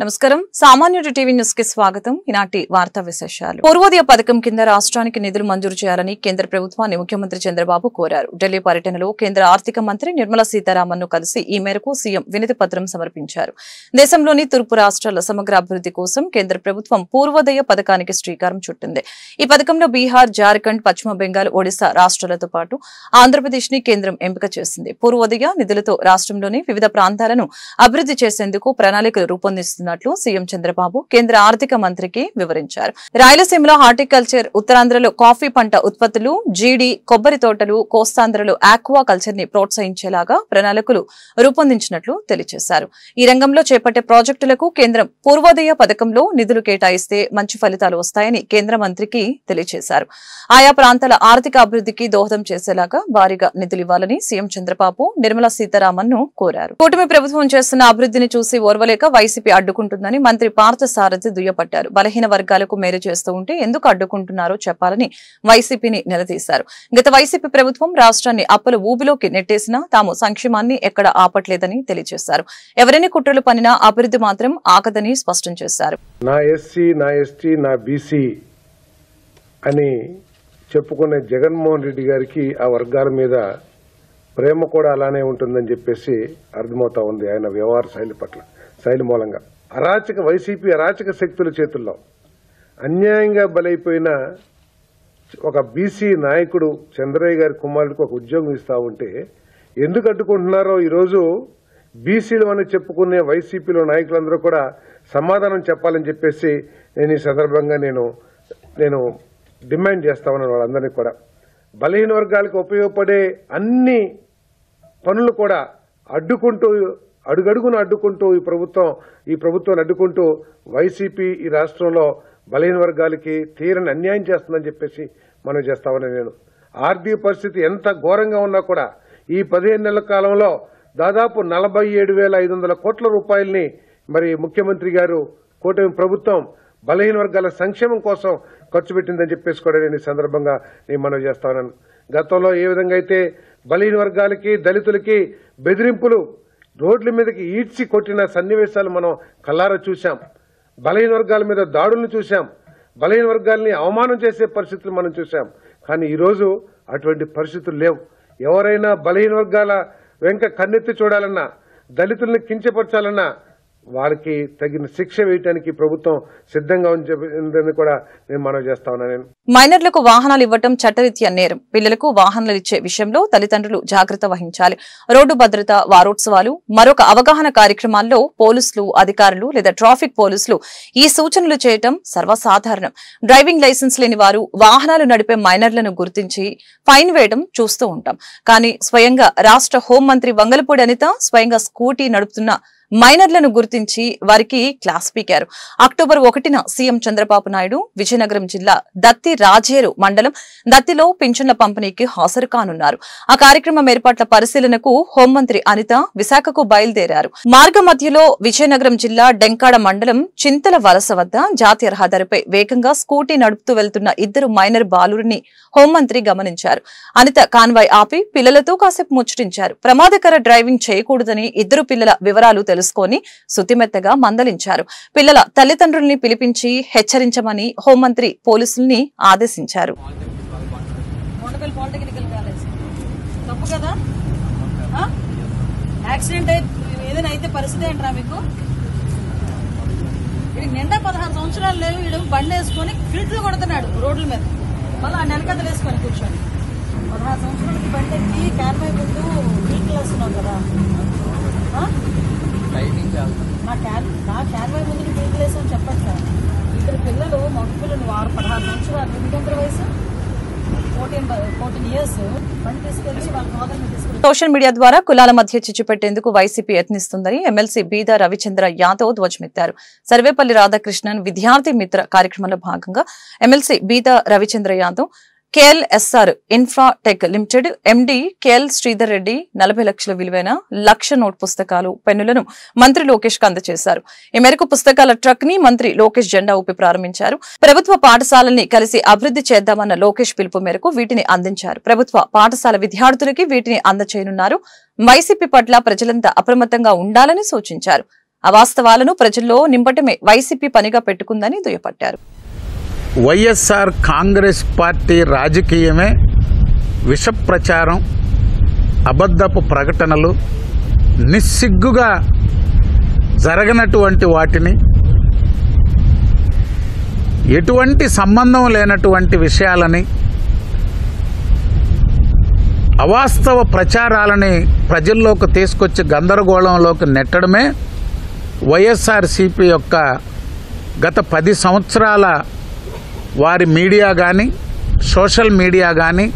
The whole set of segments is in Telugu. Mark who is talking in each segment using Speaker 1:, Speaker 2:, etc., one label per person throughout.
Speaker 1: నమస్కారం సామాన్యుడి టీవీ న్యూస్ కి స్వాగతం. ఈనాటి వార్తా విశేషాలు. పూర్వోదయ పథకం కింద రాష్ట్రానికి నిధులు మంజూరు చేయాలని కేంద్ర ప్రభుత్వాన్ని ముఖ్యమంత్రి చంద్రబాబు కోరారు. ఢిల్లీ పర్యటనలో కేంద్ర ఆర్థిక మంత్రి నిర్మలా సీతారామన్ ను కలిసి ఈ మేరకు సీఎం వినతి పత్రం సమర్పించారు. దేశంలోని తూర్పు రాష్ట్రాల సమగ్ర అభివృద్ధి కోసం కేంద్ర ప్రభుత్వం పూర్వోదయ పథకానికి శ్రీకారం చుట్టింది. ఈ పథకంలో బీహార్, జార్ఖండ్, పశ్చిమ బెంగాల్, ఒడిశా రాష్ట్రాలతో పాటు ఆంధ్రప్రదేశ్ ని కేంద్రం ఎంపిక చేసింది. పూర్వోదయ నిధులతో రాష్ట్రంలోని వివిధ ప్రాంతాలను అభివృద్ధి చేసేందుకు ప్రణాళికలు రూపొందిస్తున్నారు సీఎం చంద్రబాబు కేంద్ర ఆర్థిక మంత్రికి వివరించారు. రాయలసీమలో హార్టికల్చర్, ఉత్తరాంధ్రలో కాఫీ పంట ఉత్పత్తులు, జీడి, కొబ్బరి తోటలు, కోస్తాంధ్రలో ఆక్వా కల్చర్ ని ప్రోత్సహించేలాగా ప్రణాళికలు రూపొందించినట్లు తెలియజేశారు. ఈ రంగంలో చేపట్టే ప్రాజెక్టులకు కేంద్రం పూర్వోదయ పథకంలో నిధులు కేటాయిస్తే మంచి ఫలితాలు వస్తాయని కేంద్ర మంత్రికి తెలియజేశారు. ఆయా ప్రాంతాల ఆర్థిక అభివృద్ధికి దోహదం చేసేలాగా భారీగా నిధులివ్వాలని సీఎం చంద్రబాబు నిర్మలా సీతారామన్ ను కోరారు. కూటమి ప్రభుత్వం చేస్తున్న అభివృద్ధిని చూసి ఓర్వలేక వైసీపీ అడ్డుకుంటుందని మంత్రి పార్థసారథి దుయ్యబట్టారు. బలహీన వర్గాలకు మేలు చేస్తూ ఉంటే ఎందుకు అడ్డుకుంటున్నారో చెప్పాలని వైసీపీని నిలదీశారు. గత వైసీపీ ప్రభుత్వం రాష్ట్రాన్ని అప్పుల ఊబిలోకి నెట్టేసినా తాము సంక్షేమాన్ని ఎక్కడ ఆపట్లేదని తెలియజేశారు. ఎవరైనా కుట్రలు పనినా అభివృద్ధి మాత్రం ఆగదని స్పష్టం చేశారు.
Speaker 2: నా ఎస్సీ, నా ఎస్టీ, నా బీసీ అని చెప్పుకునే జగన్మోహన్ రెడ్డి గారికి ఆ వర్గాల మీద ప్రేమ కూడా అలానే ఉంటుందని చెప్పేసి అర్థమవుతా ఉంది. ఆయన వ్యవహార శైలి మూలంగా వైసీపీ అరాచక శక్తుల చేతుల్లో అన్యాయంగా బలైపోయిన ఒక బీసీ నాయకుడు చంద్రయ్య గారి కుమారుడికి ఒక ఉద్యోగం ఇస్తా ఉంటే ఎందుకు అడ్డుకుంటున్నారో ఈరోజు బీసీలు అని చెప్పుకునే వైసీపీలో నాయకులందరూ కూడా సమాధానం చెప్పాలని చెప్పేసి నేను ఈ సందర్భంగా నేను డిమాండ్ చేస్తా ఉన్నాను. వాళ్ళందరినీ కూడా బలహీన వర్గాలకు ఉపయోగపడే అన్ని పనులు కూడా అడుగడుగున అడ్డుకుంటూ ఈ ప్రభుత్వాన్ని అడ్డుకుంటూ వైసీపీ ఈ రాష్ట్రంలో బలహీన వర్గాలకి తీరని అన్యాయం చేస్తుందని చెప్పేసి మనం చేస్తామని నేను. ఆర్థిక పరిస్థితి ఎంత ఘోరంగా ఉన్నా కూడా ఈ 15 నెలల కాలంలో దాదాపు 47,500 కోట్ల రూపాయలని మరి ముఖ్యమంత్రి గారు కూటమి ప్రభుత్వం బలహీన వర్గాల సంక్షేమం కోసం ఖర్చు పెట్టిందని చెప్పేసి కూడా నేను ఈ సందర్భంగా మనవి చేస్తా ఉన్నాను. గతంలో ఏ విధంగా అయితే బలహీన వర్గాలకి, దళితులకి బెదిరింపులు, రోడ్ల మీదకి ఈడ్చి కొట్టిన సన్నివేశాలు మనం కళ్ళారా చూశాం. బలహీన వర్గాల మీద దాడులను చూశాం. బలహీన వర్గాల్ని అవమానం చేసే పరిస్థితులు మనం చూశాం. కానీ ఈరోజు అటువంటి పరిస్థితులు లేవు. ఎవరైనా బలహీన వర్గాల వెంక కన్నెత్తి చూడాలన్నా, దళితుల్ని కించపరచాలన్నా వారికి తగిన శిక్ష వేయడానికి ప్రభుత్వం సిద్ధంగా ఉందని కూడా నేను మనవి చేస్తా ఉన్నాను.
Speaker 1: మైనర్లకు వాహనాలు ఇవ్వడం చట్టరీత్యా నేరం. పిల్లలకు వాహనాలు ఇచ్చే విషయంలో తల్లిదండ్రులు జాగ్రత్త వహించాలి. రోడ్డు భద్రత వారోత్సవాలు, మరొక అవగాహన కార్యక్రమాల్లో పోలీసులు, అధికారులు లేదా ట్రాఫిక్ పోలీసులు ఈ సూచనలు చేయడం సర్వసాధారణం. డ్రైవింగ్ లైసెన్స్ లేని వారు వాహనాలు నడిపే మైనర్లను గుర్తించి ఫైన్ వేయడం చూస్తూ ఉంటాం. కానీ స్వయంగా రాష్ట్ర హోంమంత్రి వంగలపూడి అనిత స్వయంగా స్కూటీ నడుపుతున్న మైనర్లను గుర్తించి వారికి క్లాస్ పీకారు. అక్టోబర్ 1న సీఎం చంద్రబాబు నాయుడు విజయనగరం జిల్లా దత్తి రాజేరు మండలం దత్తిలో పింఛన్ల పంపిణీకి హాజరు కానున్నారు. ఆ కార్యక్రమం ఏర్పాట్ల పరిశీలనకు హోంమంత్రి అనిత విశాఖకు బయలుదేరారు. మార్గ మధ్యలో విజయనగరం జిల్లా డెంకాడ మండలం చింతల వలస వద్ద జాతీయ రహదారిపై వేగంగా స్కూటీ నడుపుతూ వెళ్తున్న 2 మైనర్ బాలురిని హోంమంత్రి గమనించారు. అనిత కాన్వాయ్ ఆపి పిల్లలతో కాసేపు ముచ్చటించారు. ప్రమాదకర డ్రైవింగ్ చేయకూడదని 2 పిల్లల వివరాలు తెలుసుకొని సుతిమెత్తగా మందలించారు. పిల్లల తల్లిదండ్రుల్ని పిలిపించి హెచ్చరించమని హోంమంత్రి పోలీసుల్ని ఆదేశించారు.
Speaker 3: నిండా 16 సంవత్సరాలు లేవు, వీడు బండి వేసుకొని ఫిల్టర్ కొడుతున్నాడు రోడ్ల మీద. మళ్ళీ ఆ నెలకథలు వేసుకొని కూర్చొని 16 సంవత్సరాలకి బండి ఎక్కి క్యాన్వాయ్ ముందు ఫిల్టర్ వేస్తున్నావు కదా. నా క్యాన్వాయ్ ముందు ఫిల్టర్ వేసాను చెప్పండి సార్. 2 పిల్లలు, మగ పిల్లలు 16 సంవత్సరాలు, ఎందుకంత వయసు 14 years బండి తీసుకెళ్లి వాళ్ళ ఫాదర్ని తీసుకెళ్ళి
Speaker 1: సోషల్ మీడియా ద్వారా కులాల మధ్య చిచ్చు పెట్టేందుకు వైసీపీ యత్నిస్తుందని ఎమ్మెల్సీ బీదా రవిచంద్ర యాదవ్ ధ్వజమెత్తారు. సర్వేపల్లి రాధాకృష్ణన్ విద్యార్థి మిత్ర కార్యక్రమంలో భాగంగా MLC Beeda Ravichandra Yadav KLSR Infratech limited MD KL Sridhar Reddy 40 లక్షల విలువైన 1,00,000 నోట్ పుస్తకాలు, పెన్నులను మంత్రి లోకేష్ కు అందజేశారు. ఈ మేరకు పుస్తకాల ట్రక్ ని మంత్రి లోకేష్ జెండా ఊపి ప్రారంభించారు. ప్రభుత్వ పాఠశాలల్ని కలిసి అభివృద్ధి చేద్దామన్న లోకేష్ పిలుపు మేరకు వీటిని అందించారు. ప్రభుత్వ పాఠశాల విద్యార్థులకి వీటిని అందజేయనున్నారు. వైసీపీ పట్ల ప్రజలంతా అప్రమత్తంగా ఉండాలని సూచించారు. అవాస్తవాలను ప్రజల్లో నింపటమే వైసీపీ పనిగా పెట్టుకుందని దుయ్యబట్టారు.
Speaker 4: వైఎస్ఆర్ కాంగ్రెస్ పార్టీ రాజకీయమే విష ప్రచారం, అబద్ధపు ప్రకటనలు, నిస్సిగ్గుగా జరగనటువంటి వాటిని, ఎటువంటి సంబంధం లేనటువంటి విషయాలని, అవాస్తవ ప్రచారాలని ప్రజల్లోకి తీసుకొచ్చి గందరగోళంలోకి నెట్టడమే వైఎస్ఆర్సీపీ యొక్క గత 10 సంవత్సరాల వారి మీడియా కానీ, సోషల్ మీడియా కానీ,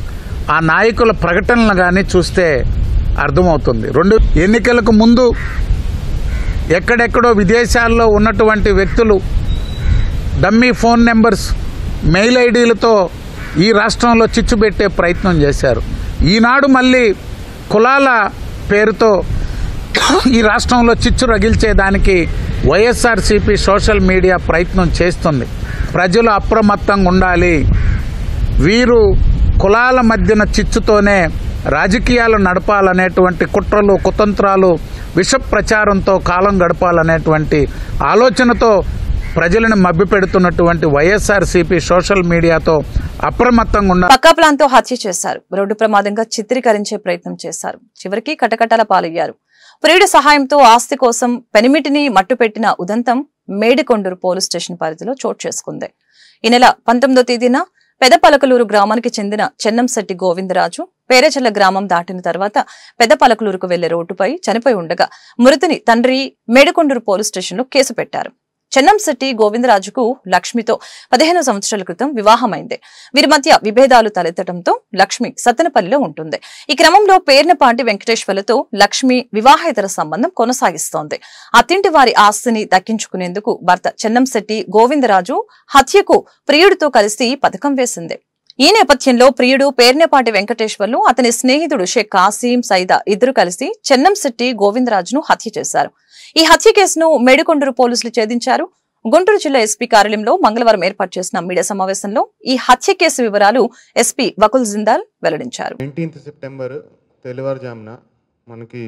Speaker 4: ఆ నాయకుల ప్రకటనలు కానీ చూస్తే అర్థమవుతుంది. ఎన్నికలకు ముందు ఎక్కడెక్కడో విదేశాల్లో ఉన్నటువంటి వ్యక్తులు డమ్మీ ఫోన్ నెంబర్స్, మెయిల్ ఐడీలతో ఈ రాష్ట్రంలో చిచ్చు పెట్టే ప్రయత్నం చేశారు. ఈనాడు మళ్ళీ కులాల పేరుతో ఈ రాష్ట్రంలో చిచ్చు రగిల్చేదానికి వైఎస్ఆర్సీపీ సోషల్ మీడియా ప్రయత్నం చేస్తుంది. ప్రజలు అప్రమత్తంగా ఉండాలి. వీరు కులాల మధ్యన చిచ్చుతోనే రాజకీయాలు నడపాలనేటువంటి కుట్రలు, కుతంత్రాలు, విష ప్రచారంతో కాలం గడపాలనేటువంటి ఆలోచనతో ప్రజలను మభ్యపెడుతున్నటువంటి వైఎస్ఆర్సీపీ సోషల్ మీడియాతో అప్రమత్తంగా ఉండాలి.
Speaker 1: పక్కా ప్లాన్ తో హత్య చేశారు. రోడ్డు ప్రమాదంగా చిత్రీకరించే ప్రయత్నం చేశారు. చివరికి కటకటాల పాలయ్యారు. ప్రియుడి సహాయంతో ఆస్తి కోసం పెనిమిటిని మట్టుపెట్టిన ఉదంతం మేడికొండూరు పోలీస్ స్టేషన్ పరిధిలో చోటు చేసుకుంది. ఈ నెల 19వ తేదీన పెదపలకలూరు గ్రామానికి చెందిన చెన్నంశెట్టి గోవిందరాజు పేరేచల్ల గ్రామం దాటిన తర్వాత పెదపలకలూరుకు వెళ్లే రోడ్డుపై చనిపోయి ఉండగా మృతిని తండ్రి మేడికొండూరు పోలీస్ స్టేషన్లో కేసు పెట్టారు. చెన్నంశెట్టి గోవిందరాజుకు లక్ష్మితో 15 సంవత్సరాల క్రితం వివాహమైంది. వీరి మధ్య విభేదాలు తలెత్తడంతో లక్ష్మి సత్తెనపల్లిలో ఉంటుంది. ఈ క్రమంలో పేర్నపాటి వెంకటేశ్వర్లతో లక్ష్మి వివాహేతర సంబంధం కొనసాగిస్తోంది. అత్తింటి వారి ఆస్తిని దక్కించుకునేందుకు భర్త చెన్నంశెట్టి గోవిందరాజు హత్యకు ప్రియుడితో కలిసి పథకం వేసింది. ఈ నేపథ్యంలో ప్రియుడు పేర్నపాటి వెంకటేశ్వర్లు, అతని స్నేహితుడు షేక్ కాసీం సైదా ఇద్దరు కలిసి చెన్నంశెట్టి గోవిందరాజును హత్య చేశారు. ఈ హత్య కేసును మేడికొండూరు పోలీసులు ఛేదించారు. గుంటూరు జిల్లా ఎస్పీ కార్యాలయంలో మంగళవారం ఏర్పాటు చేసిన మీడియా సమావేశంలో ఈ హత్య కేసు వివరాలు ఎస్పీ వకుల్ జిందాల్ వెల్లడించారు.
Speaker 5: 19 సెప్టెంబర్ తెల్లవారుజామున మనకి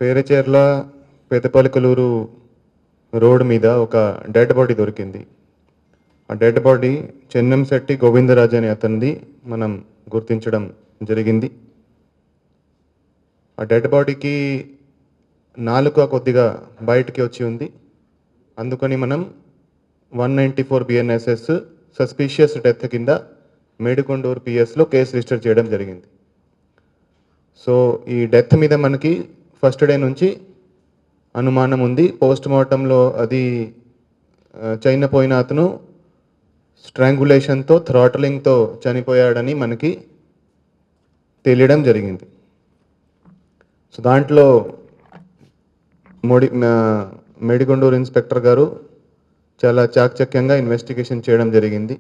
Speaker 5: పేరచేర్ల పెదపలకలూరు రోడ్ మీద ఒక డెడ్ బాడీ దొరికింది. ఆ డెడ్ బాడీ చెన్నంశెట్టి గోవిందరాజు అనే అతనిది మనం గుర్తించడం జరిగింది. ఆ డెడ్ బాడీకి నాలుక కొద్దిగా బయటికి వచ్చి ఉంది. అందుకని మనం 194 BNSS సస్పీషియస్ డెత్ కింద మేడికొండూరు పిఎస్లో కేసు రిజిస్టర్ చేయడం జరిగింది. సో ఈ డెత్ మీద మనకి ఫస్ట్ డే నుంచి అనుమానం ఉంది. పోస్ట్ మార్టంలో అది చనిపోయిన అతను స్ట్రాంగులేషన్తో, థ్రాటలింగ్తో చనిపోయాడని మనకి తెలియడం జరిగింది. సో దాంట్లో మేడికొండూరు ఇన్స్పెక్టర్ గారు చాలా చాకచక్యంగా ఇన్వెస్టిగేషన్ చేయడం జరిగింది.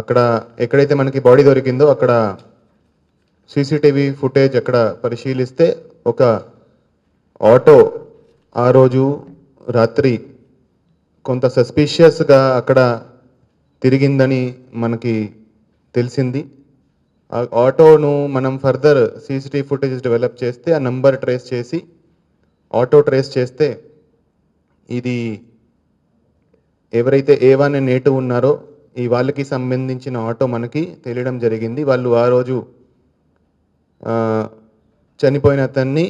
Speaker 5: అక్కడ ఎక్కడైతే మనకి బాడీ దొరికిందో అక్కడ సీసీటీవీ ఫుటేజ్ అక్కడ పరిశీలిస్తే ఒక ఆటో ఆ రోజు రాత్రి కొంత సస్పీషియస్గా అక్కడ తిరిగిందని మనకి తెలిసింది. ఆ ఆటోను మనం ఫర్దర్ సీసీటీవీ ఫుటేజ్ డెవలప్ చేస్తే ఆ నంబర్ ట్రేస్ చేసి ఆటో ట్రేస్ చేస్తే ఇది ఎవరైతే A1 అండ్ A2 ఉన్నారో ఈ వాళ్ళకి సంబంధించిన ఆటో మనకి తెలియడం జరిగింది. వాళ్ళు ఆ రోజు చనిపోయిన అతన్ని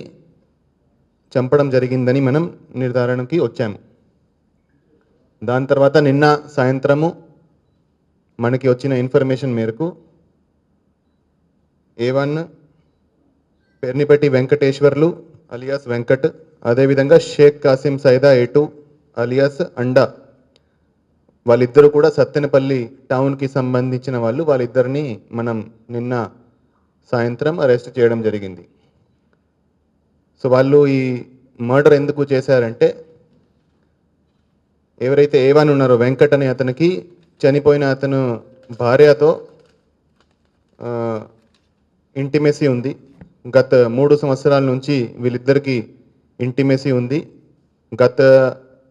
Speaker 5: చంపడం జరిగిందని మనం నిర్ధారణకి వచ్చాము. దాని తర్వాత నిన్న సాయంత్రము మనకి వచ్చిన ఇన్ఫర్మేషన్ మేరకు A1 పెర్నిపెట్టి వెంకటేశ్వర్లు అలియాస్ వెంకట్, అదేవిధంగా షేక్ కాసిం సైదా A2 అలియాస్ అండా, వాళ్ళిద్దరూ కూడా సత్తెనపల్లి టౌన్కి సంబంధించిన వాళ్ళు. వాళ్ళిద్దరిని మనం నిన్న సాయంత్రం అరెస్ట్ చేయడం జరిగింది. సో వాళ్ళు ఈ మర్డర్ ఎందుకు చేశారంటే ఎవరైతే A1 ఉన్నారో వెంకట్ అనే అతనికి చనిపోయిన అతను భార్యతో ఇంటిమెసీ ఉంది. గత 3 సంవత్సరాల నుంచి వీళ్ళిద్దరికి ఇంటిమెసీ ఉంది. గత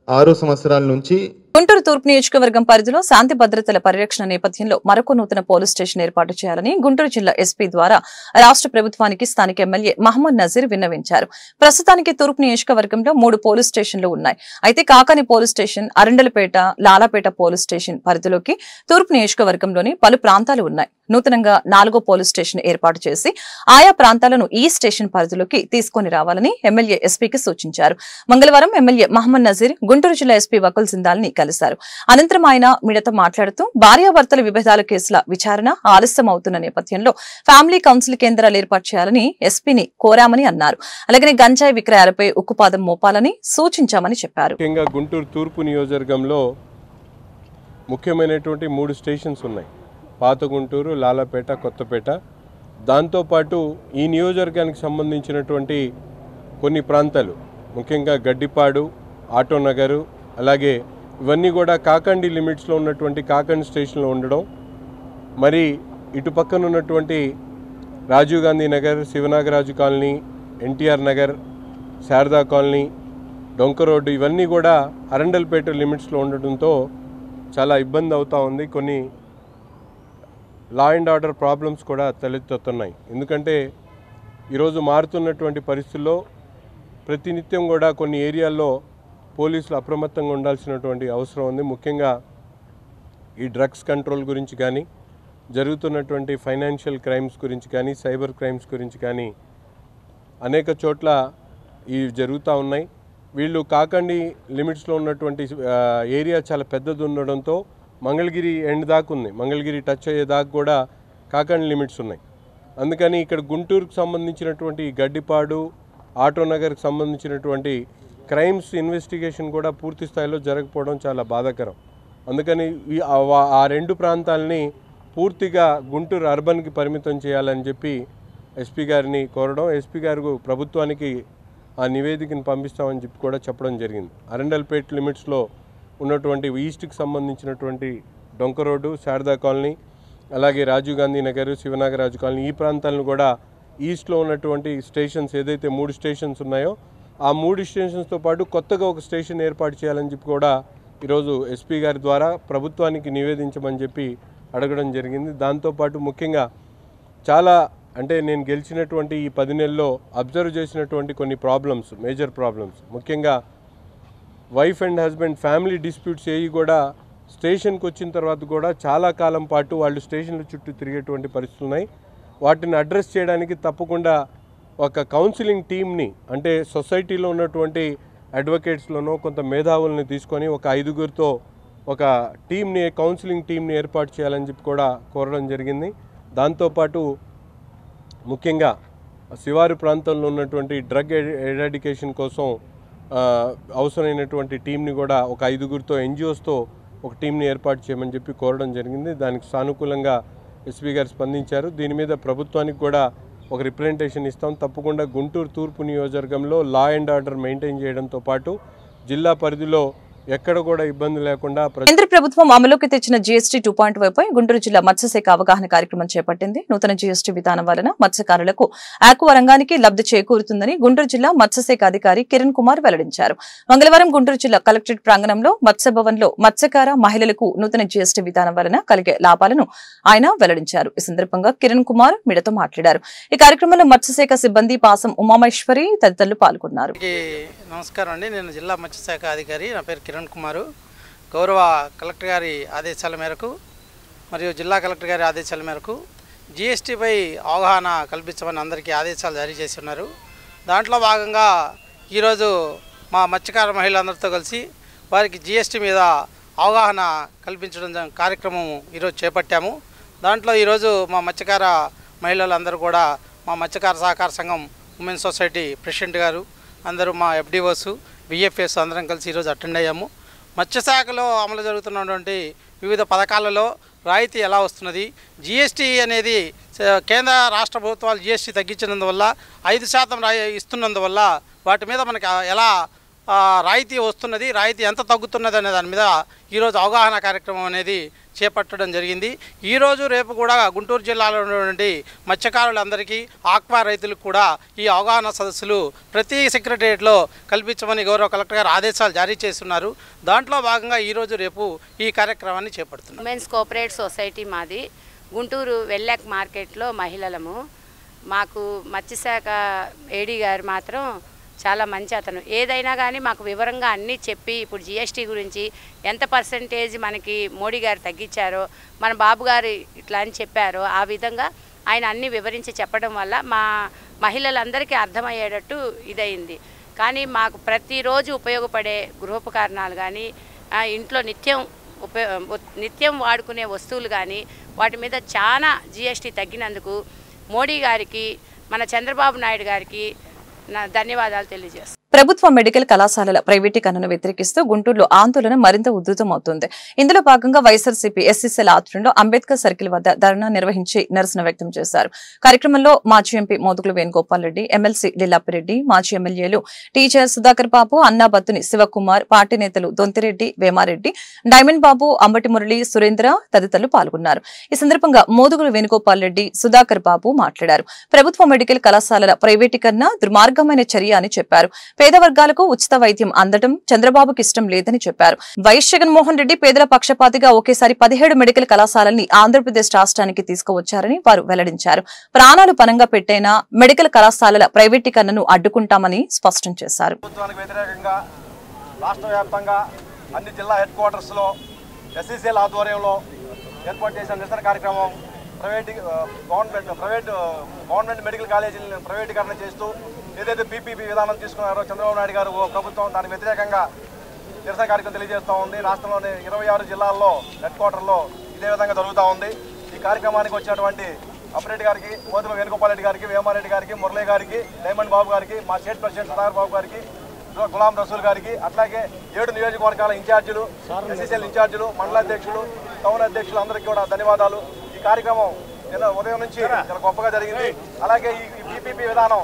Speaker 5: 6 సంవత్సరాల నుంచి
Speaker 1: గుంటూరు తూర్పు నియోజకవర్గం పరిధిలో శాంతి భద్రతల పరిరక్షణ నేపథ్యంలో మరొక నూతన పోలీస్ స్టేషన్ ఏర్పాటు చేయాలని గుంటూరు జిల్లా ఎస్పీ ద్వారా రాష్ట్ర ప్రభుత్వానికి స్థానిక ఎమ్మెల్యే మహమ్మద్ నజీర్ విన్నవించారు. ప్రస్తుతానికి తూర్పు నియోజకవర్గంలో 3 పోలీస్ స్టేషన్లు ఉన్నాయి. అయితే Kakani police station, Arundelpet, Lalapet police station పరిధిలోకి తూర్పు నియోజకవర్గంలోని పలు ప్రాంతాలు ఉన్నాయి. నూతనంగా 4వ పోలీస్ స్టేషన్ ఏర్పాటు చేసి ఆయా ప్రాంతాలను ఈ స్టేషన్ పరిధిలోకి తీసుకుని రావాలని ఎమ్మెల్యే ఎస్పీకి సూచించారు. మంగళవారం ఎమ్మెల్యే మహమ్మద్ నజీర్ గుంటూరు జిల్లా ఎస్పీ వకుల్ సిందాల్ని కలిశారు. అనంతరం ఆయన మీడియాతో మాట్లాడుతూ భార్యాభర్తల విభేదాల కేసుల విచారణ ఆలస్యం అవుతున్న నేపథ్యంలో ఫ్యామిలీ కౌన్సిల్ కేంద్రాలు ఏర్పాటు చేయాలని ఎస్పీని కోరామని అన్నారు. అలాగే గంజాయి విక్రయాలపై ఉక్కుపాదం మోపాలని సూచించామని చెప్పారు.
Speaker 6: గుంటూరు తూర్పు నియోజకవర్గంలో ముఖ్యమైనటువంటి 3 స్టేషన్స్ ఉన్నాయి. పాత గుంటూరు, లాలాపేట, కొత్తపేట. దాంతోపాటు ఈ నియోజకవర్గానికి సంబంధించినటువంటి కొన్ని ప్రాంతాలు, ముఖ్యంగా గడ్డిపాడు, ఆటోనగరు, అలాగే ఇవన్నీ కూడా కాకండి లిమిట్స్లో ఉన్నటువంటి కాకండి స్టేషన్లో ఉండడం, మరి ఇటు పక్కన ఉన్నటువంటి రాజీవ్ గాంధీ నగర్, శివనాగరాజు కాలనీ, ఎన్టీఆర్ నగర్, శారదా కాలనీ, డొంక రోడ్డు ఇవన్నీ కూడా అరండల్పేట లిమిట్స్లో ఉండడంతో చాలా ఇబ్బంది అవుతూ ఉంది. కొన్ని లా అండ్ ఆర్డర్ ప్రాబ్లమ్స్ కూడా తలెత్తుతున్నాయి. ఎందుకంటే ఈరోజు మారుతున్నటువంటి పరిస్థితుల్లో ప్రతినిత్యం కూడా కొన్ని ఏరియాల్లో పోలీసులు అప్రమత్తంగా ఉండాల్సినటువంటి అవసరం ఉంది. ముఖ్యంగా ఈ డ్రగ్స్ కంట్రోల్ గురించి కానీ, జరుగుతున్నటువంటి ఫైనాన్షియల్ క్రైమ్స్ గురించి కానీ, సైబర్ క్రైమ్స్ గురించి కానీ అనేక చోట్ల ఇవి జరుగుతూ ఉన్నాయి. వీళ్ళు కాకండి లిమిట్స్లో ఉన్నటువంటి ఏరియా చాలా పెద్దది ఉండడంతో మంగళగిరి ఎండ్ దాకా ఉంది, మంగళగిరి టచ్ అయ్యే దాకా కూడా కాకండి లిమిట్స్ ఉన్నాయి. అందుకని ఇక్కడ గుంటూరుకు సంబంధించినటువంటి గడ్డిపాడు, ఆటోనగర్కి సంబంధించినటువంటి క్రైమ్స్ ఇన్వెస్టిగేషన్ కూడా పూర్తి స్థాయిలో జరగకపోవడం చాలా బాధాకరం. అందుకని ఆ 2 ప్రాంతాలని పూర్తిగా గుంటూరు అర్బన్కి పరిమితం చేయాలని చెప్పి ఎస్పీ గారిని కోరడం, ఎస్పీ గారు ప్రభుత్వానికి ఆ నివేదికను పంపిస్తామని చెప్పి కూడా చెప్పడం జరిగింది. అరండల్పేట్ లిమిట్స్లో ఉన్నటువంటి ఈస్ట్కి సంబంధించినటువంటి డొంక రోడ్డు, శారదా కాలనీ, అలాగే రాజీవ్ గాంధీ నగర్, శివనాగరాజు కాలనీ ఈ ప్రాంతాలను కూడా ఈస్ట్లో ఉన్నటువంటి స్టేషన్స్ ఏదైతే 3 స్టేషన్స్ ఉన్నాయో ఆ 3 స్టేషన్స్తో పాటు కొత్తగా ఒక స్టేషన్ ఏర్పాటు చేయాలని చెప్పి కూడా ఈరోజు ఎస్పీ గారి ద్వారా ప్రభుత్వానికి నివేదించమని చెప్పి అడగడం జరిగింది. దాంతోపాటు ముఖ్యంగా చాలా అంటే నేను గెలిచినటువంటి ఈ 10 నెలల్లో అబ్జర్వ్ చేసినటువంటి కొన్ని ప్రాబ్లమ్స్, మేజర్ ప్రాబ్లమ్స్, ముఖ్యంగా wife and husband family disputes ఏవి కూడా స్టేషన్కి వచ్చిన తర్వాత కూడా చాలా కాలం పాటు వాళ్ళు స్టేషన్ల చుట్టూ తిరిగేటువంటి పరిస్థితులు ఉన్నాయి. వాటిని అడ్రస్ చేయడానికి తప్పకుండా ఒక కౌన్సిలింగ్ టీమ్ని, అంటే సొసైటీలో ఉన్నటువంటి అడ్వకేట్స్లోనో కొంత మేధావుల్ని తీసుకొని ఒక 5గురితో ఒక టీమ్ని, కౌన్సిలింగ్ టీమ్ని ఏర్పాటు చేయాలని చెప్పి కూడా కోరడం జరిగింది. దాంతోపాటు ముఖ్యంగా శివారు ప్రాంతంలో ఉన్నటువంటి డ్రగ్ ఎరాడికేషన్ కోసం అవసరమైనటువంటి టీంని కూడా ఒక 5గురితో ఎన్జిఓస్తో ఒక టీంని ఏర్పాటు చేయమని చెప్పి కోరడం జరిగింది. దానికి సానుకూలంగా ఎస్పీ గారు స్పందించారు. దీని మీద ప్రభుత్వానికి కూడా ఒక రిప్రజెంటేషన్ ఇస్తాం. తప్పకుండా గుంటూరు తూర్పు నియోజకవర్గంలో లా అండ్ ఆర్డర్ మెయింటైన్ చేయడంతో పాటు జిల్లా పరిధిలో ఎక్కడ కూడా ఇబ్బంది లేకుండా
Speaker 1: కేంద్ర ప్రభుత్వం అమలుకి తెచ్చిన జీఎస్టీ 2.5 పై గుంటూరు జిల్లా మత్స్యశాఖ అవగాహన కార్యక్రమం చేపట్టింది. నూతన జీఎస్టీ విధానం వలన మత్స్యకారులకు ఆక్వా రంగానికి లబ్ధి చేకూరుతుందని గుంటూరు జిల్లా మత్స్యశాఖ అధికారి కిరణ్ కుమార్ వెల్లడించారు. మంగళవారం గుంటూరు జిల్లా కలెక్టరేట్ ప్రాంగణంలో మత్స్యభవన్లో మత్స్యకార మహిళలకు నూతన జీఎస్టీ విధానం వలన కలిగే లాభాలను ఆయన వెల్లడించారు. ఈ సందర్భంగా కిరణ్ కుమార్ మీడియాతో మాట్లాడారు. ఈ కార్యక్రమంలో మత్స్యశాఖ సిబ్బంది పాసం ఉమామేశ్వరి తదితరులు పాల్గొన్నారు.
Speaker 7: నమస్కారం అండి, నేను జిల్లా మత్స్యశాఖ అధికారి, నా పేరు కిరణ్ కుమారు. గౌరవ కలెక్టర్ గారి ఆదేశాల మేరకు మరియు జిల్లా కలెక్టర్ గారి ఆదేశాల మేరకు జీఎస్టీపై అవగాహన కల్పించమని అందరికీ ఆదేశాలు జారీ చేసి ఉన్నారు. దాంట్లో భాగంగా ఈరోజు మా మత్స్యకార మహిళలందరితో కలిసి వారికి జీఎస్టీ మీద అవగాహన కల్పించడం కార్యక్రమం ఈరోజు చేపట్టాము. దాంట్లో ఈరోజు మా మత్స్యకార మహిళలందరూ కూడా మా మత్స్యకార సహకార సంఘం ఉమెన్ సొసైటీ ప్రెసిడెంట్ గారు, అందరూ మా ఎఫ్డిఓస్, విఎఫ్ఎస్ అందరం కలిసి ఈరోజు అటెండ్ అయ్యాము. మత్స్యశాఖలో అమలు జరుగుతున్నటువంటి వివిధ పథకాలలో రాయితీ ఎలా వస్తున్నది, జీఎస్టీ అనేది కేంద్ర రాష్ట్ర ప్రభుత్వాలు జీఎస్టీ తగ్గించినందువల్ల 5% ఇస్తున్నందువల్ల వాటి మీద మనకి ఎలా రాయితీ వస్తున్నది, రాయితీ ఎంత తగ్గుతున్నది అనే దాని మీద ఈరోజు అవగాహన కార్యక్రమం అనేది చేపట్టడం జరిగింది. ఈరోజు రేపు కూడా గుంటూరు జిల్లాలో ఉన్నటువంటి మత్స్యకారులందరికీ ఆక్వా రైతులకు కూడా ఈ అవగాహన సదస్సులు ప్రతి సెక్రటరియట్లో కల్పించమని గౌరవ కలెక్టర్ గారు ఆదేశాలు జారీ చేస్తున్నారు. దాంట్లో భాగంగా ఈరోజు రేపు ఈ కార్యక్రమాన్ని చేపడుతున్నారు.
Speaker 8: ఉమెన్స్ కోఆపరేటివ్ సొసైటీ మాది గుంటూరు వెల్లాక్ మార్కెట్లో మహిళలము. మాకు మత్స్యశాఖ ఏడీ గారు మాత్రం చాలా మంచి అతను. ఏదైనా కానీ మాకు వివరంగా అన్నీ చెప్పి ఇప్పుడు జిఎస్టీ గురించి ఎంత పర్సెంటేజ్ మనకి మోడీ గారు తగ్గించారో మన బాబు గారు ఇట్లా అని చెప్పారో ఆ విధంగా ఆయన అన్నీ వివరించి చెప్పడం వల్ల మా మహిళలందరికీ అర్థమయ్యేటట్టు ఇదయింది. కానీ మాకు ప్రతిరోజు ఉపయోగపడే గృహోపకరణాలు కానీ ఇంట్లో నిత్యం వాడుకునే వస్తువులు కానీ వాటి మీద చాలా జిఎస్టీ తగ్గినందుకు మోడీ గారికి మన చంద్రబాబు నాయుడు గారికి ధన్యవాదాలు తెలియజేస్తాను.
Speaker 1: ప్రభుత్వ మెడికల్ కళాశాలల ప్రైవేటీకరణను వ్యతిరేకిస్తూ గుంటూరులో ఆందోళన మరింత ఉధృతమవుతోంది. ఇందులో భాగంగా వైఎస్ఆర్సీపీ ఎస్సీసీల ఆధ్వర్యంలో అంబేద్కర్ సర్కిల్ వద్ద ధర్నా నిర్వహించి నిరసన వ్యక్తం చేశారు. కార్యక్రమంలో మాజీ ఎంపీ మోదుగుల వేణుగోపాల్ రెడ్డి, ఎమ్మెల్సీ లిల్లాపిరెడ్డి, మాజీ ఎమ్మెల్యేలు టీచర్ సుధాకర్ బాబు, అన్నాబత్తుని శివకుమార్, పార్టీ నేతలు దొంతిరెడ్డి, వేమారెడ్డి, డైమండ్ బాబు, అంబటి మురళి, సురేంద్ర తదితరులు పాల్గొన్నారు. ఈ సందర్భంగా మోదుగుల వేణుగోపాల్ రెడ్డి, సుధాకర్ బాబు మాట్లాడారు. ప్రభుత్వ మెడికల్ కళాశాలల ప్రైవేటీకరణ దుర్మార్గమైన చర్య అని చెప్పారు. పేద వర్గాలకు ఉచిత వైద్యం అందడం చంద్రబాబుకి ఇష్టం లేదని చెప్పారు. వైఎస్ జగన్మోహన్ రెడ్డి పేదల పక్షపాతిగా ఒకేసారి 17 మెడికల్ కళాశాలల్ని ఆంధ్రప్రదేశ్ రాష్ట్రానికి తీసుకువచ్చారని వారు వెల్లడించారు. ప్రాణాలు పనంగా పెట్టైనా మెడికల్ కళాశాలల ప్రైవేటీకరణను అడ్డుకుంటామని స్పష్టం చేశారు.
Speaker 9: రాష్ట్ర వ్యాప్తంగా అన్ని జిల్లా హెడ్ క్వార్టర్స్ లో ఎస్సీసీల ఆధ్వర్యంలో ఏర్పాటు చేసిన నిరసన కార్యక్రమం గవర్నమెంట్ మెడికల్ కాలేజీలను ప్రైవేటీకరణ చేస్తూ ఏదైతే పీపీపీ విధానం తీసుకున్నారో చంద్రబాబు నాయుడు గారు ప్రభుత్వం దానికి వ్యతిరేకంగా నిరసన కార్యక్రమం తెలియజేస్తూ ఉంది. రాష్ట్రంలోని 26 జిల్లాల్లో హెడ్ క్వార్టర్లో ఇదే విధంగా జరుగుతూ ఉంది. ఈ కార్యక్రమానికి వచ్చినటువంటి అప్పిరెడ్డి గారికి, మోదుగుల వేణుగోపాల్ రెడ్డి గారికి, వేమారెడ్డి గారికి, మురళి గారికి, డైమండ్ బాబు గారికి, మా స్టేట్ ప్రెసిడెంట్ సుధాకర్ బాబు గారికి, గులాం రసూల్ గారికి, అట్లాగే 7 నియోజకవర్గాల ఇన్ఛార్జీలు, ఎస్సీసీఎల్ ఇన్ఛార్జీలు, మండలాధ్యక్షులు, టౌన్ అధ్యక్షులు అందరికీ కూడా ధన్యవాదాలు. ఈ కార్యక్రమం ఉదయం నుంచి చాలా గొప్పగా జరిగింది. అలాగే ఈ పీపీపీ విధానం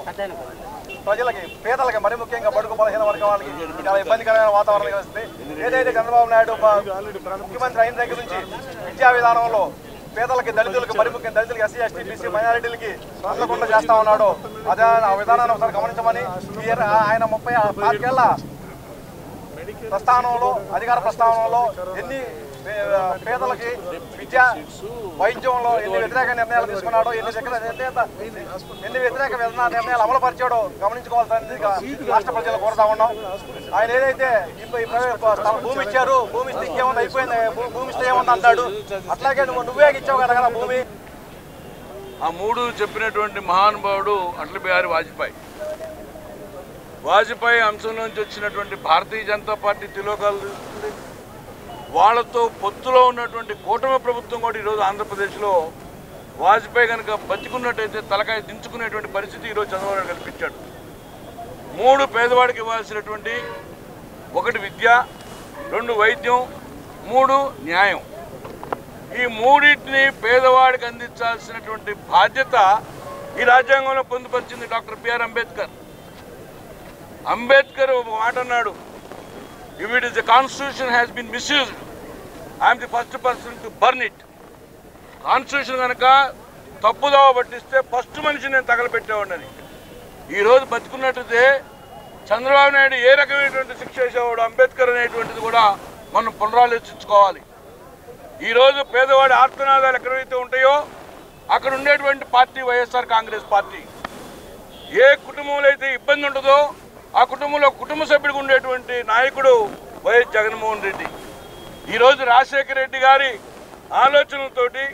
Speaker 9: ప్రజలకి, పేదలకి, మరి ముఖ్యంగా బడుగు బలహీన వర్గం వాళ్ళకి చాలా ఇబ్బందికరమైన వాతావరణం కలిగిస్తుంది. ఏదైతే చంద్రబాబు నాయుడు ముఖ్యమంత్రి అయిన దగ్గర నుంచి విద్యా విధానంలో పేదలకి, దళితులకు, మరి ముఖ్యంగా దళితులకి, ఎస్సీ ఎస్టీ బీసీ మైనారిటీలకి అందకుండా చేస్తా ఉన్నాడు. అదే ఆ విధానాన్ని ఒకసారి గమనించమని ఆయన 35 ఏళ్ల ప్రస్థానంలో, అధికార ప్రస్థానంలో ఎన్ని పేదలకి విద్య, వైద్యంలో ఎన్ని వ్యతిరేక నిర్ణయాలు తీసుకున్నాడో, ఎన్ని వ్యతిరేక నిర్ణయాలు అమలు పరిచాడో గమనించుకోవాల్సింది రాష్ట్ర ప్రజలు కోరుతా ఉన్నాం. ఆయన ఏదైతే భూమి ఇచ్చారు, భూమి ఇస్తే ఇంకేమన్నా అయిపోయింది, భూమి ఇస్తే ఏమన్నా అంటాడు. అట్లాగే నువ్వే ఇచ్చావు కదా భూమి.
Speaker 10: ఆ 3 చెప్పినటువంటి మహానుభావుడు అటల్ బిహారీ వాజ్పేయి అంశం నుంచి వచ్చినటువంటి భారతీయ జనతా పార్టీ తిలోకాలు వాళ్ళతో పొత్తులో ఉన్నటువంటి కూటమి ప్రభుత్వం కూడా ఈరోజు ఆంధ్రప్రదేశ్లో వాజ్పేయి కనుక బతికున్నట్టయితే తలకాయ దించుకునేటువంటి పరిస్థితి ఈరోజు చంద్రబాబు నాయుడు కల్పించాడు. 3 పేదవాడికి ఇవ్వాల్సినటువంటి 1 విద్య, 2 వైద్యం, 3 న్యాయం. ఈ 3టిని పేదవాడికి అందించాల్సినటువంటి బాధ్యత ఈ రాజ్యాంగంలో పొందుపరిచింది డాక్టర్ బిఆర్ అంబేద్కర్. అంబేద్కర్ ఒక మాట అన్నాడు, if it is the constitution has been misused, I am the first person to burn it. Constitution కనుక తప్పుదోవ పట్టిస్తే ఫస్ట్ మనిషి నేను తగలబెట్టేవాడిని. ఈరోజు బతుకున్నట్టయితే చంద్రబాబు నాయుడు ఏ రకమైనటువంటి శిక్ష వేసేవాడు అంబేద్కర్ అనేటువంటిది కూడా మనం పునరాలోచించుకోవాలి. ఈరోజు పేదవాడి ఆర్తనాదాలు ఎక్కడైతే ఉంటాయో అక్కడ ఉండేటువంటి పార్టీ వైఎస్ఆర్ కాంగ్రెస్ పార్టీ. ఏ కుటుంబంలో అయితే ఇబ్బంది ఉంటుందో ఆ కుటుంబంలో కుటుంబ సభ్యుడికి ఉండేటువంటి నాయకుడు వైఎస్ జగన్మోహన్ రెడ్డి. ఈరోజు రాజశేఖర రెడ్డి గారి ఆలోచనలతోటి,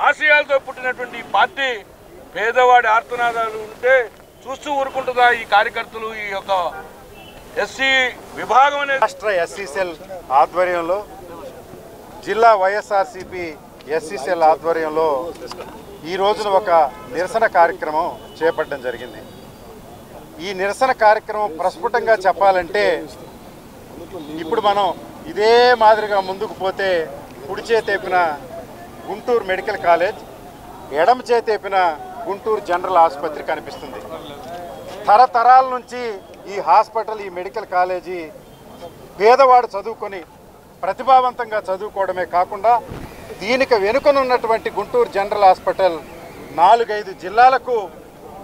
Speaker 10: ఆశయాలతో పుట్టినటువంటి ఈ పార్టీ పేదవాడి ఆర్తనాదాలు ఉంటే చూస్తూ ఊరుకుంటుందా ఈ కార్యకర్తలు? ఈ యొక్క ఎస్సీ విభాగం అనే
Speaker 9: రాష్ట్ర ఎస్సీసీఎల్ ఆధ్వర్యంలో, జిల్లా వైఎస్ఆర్సీపీ ఎస్సీసీఎల్ ఆధ్వర్యంలో ఈ రోజున ఒక నిరసన కార్యక్రమం చేపట్టడం జరిగింది. ఈ నిరసన కార్యక్రమం ప్రస్ఫుటంగా చెప్పాలంటే ఇప్పుడు మనం ఇదే మాదిరిగా ముందుకు పోతే కుడి చేతేపిన గుంటూరు మెడికల్ కాలేజ్, ఎడమ చేతేపిన గుంటూరు జనరల్ ఆసుపత్రి కనిపిస్తుంది. తరతరాల నుంచి ఈ హాస్పిటల్, ఈ మెడికల్ కాలేజీ పేదవాడు చదువుకొని ప్రతిభావంతంగా చదువుకోవడమే కాకుండా
Speaker 11: దీనికి వెనుకనున్నటువంటి గుంటూరు జనరల్ హాస్పిటల్ 4-5 జిల్లాలకు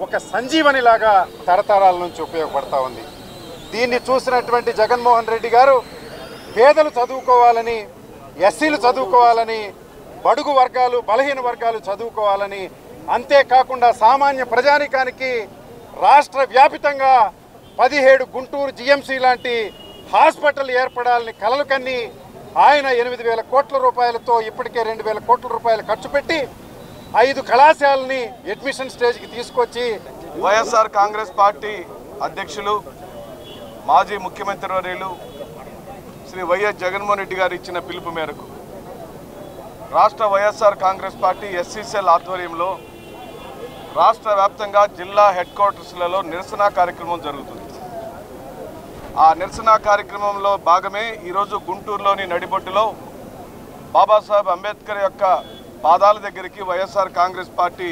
Speaker 11: ఒక సంజీవనిలాగా తరతరాల నుంచి ఉపయోగపడతా ఉంది. దీన్ని చూసినటువంటి జగన్మోహన్ రెడ్డి గారు పేదలు చదువుకోవాలని, ఎస్సీలు చదువుకోవాలని, బడుగు వర్గాలు, బలహీన వర్గాలు చదువుకోవాలని, అంతేకాకుండా సామాన్య ప్రజానికానికి రాష్ట్ర వ్యాపితంగా 17 గుంటూరు జిఎంసీ లాంటి హాస్పిటల్ ఏర్పడాలని కలలు కన్ని ఆయన 8,000 కోట్ల రూపాయలతో ఇప్పటికే 2,000 కోట్ల రూపాయలు ఖర్చు పెట్టి 5 కళాశాలని అడ్మిషన్ స్టేజ్కి తీసుకొచ్చి
Speaker 9: వైఎస్ఆర్ కాంగ్రెస్ పార్టీ అధ్యక్షులు మాజీ ముఖ్యమంత్రి వర్యులు శ్రీ వైఎస్ జగన్మోహన్ రెడ్డి గారు ఇచ్చిన పిలుపు మేరకు రాష్ట్ర వైఎస్ఆర్ కాంగ్రెస్ పార్టీ ఎస్సీసీఎల్ ఆధ్వర్యంలో రాష్ట్ర వ్యాప్తంగా జిల్లా హెడ్ క్వార్టర్స్లలో నిరసన కార్యక్రమం జరుగుతుంది. ఆ నిరసన కార్యక్రమంలో భాగమే ఈరోజు గుంటూరులోని నడిబొడ్డులో బాబాసాహెబ్ అంబేద్కర్ యొక్క పాదాల దగ్గరికి వైఎస్ఆర్ కాంగ్రెస్ పార్టీ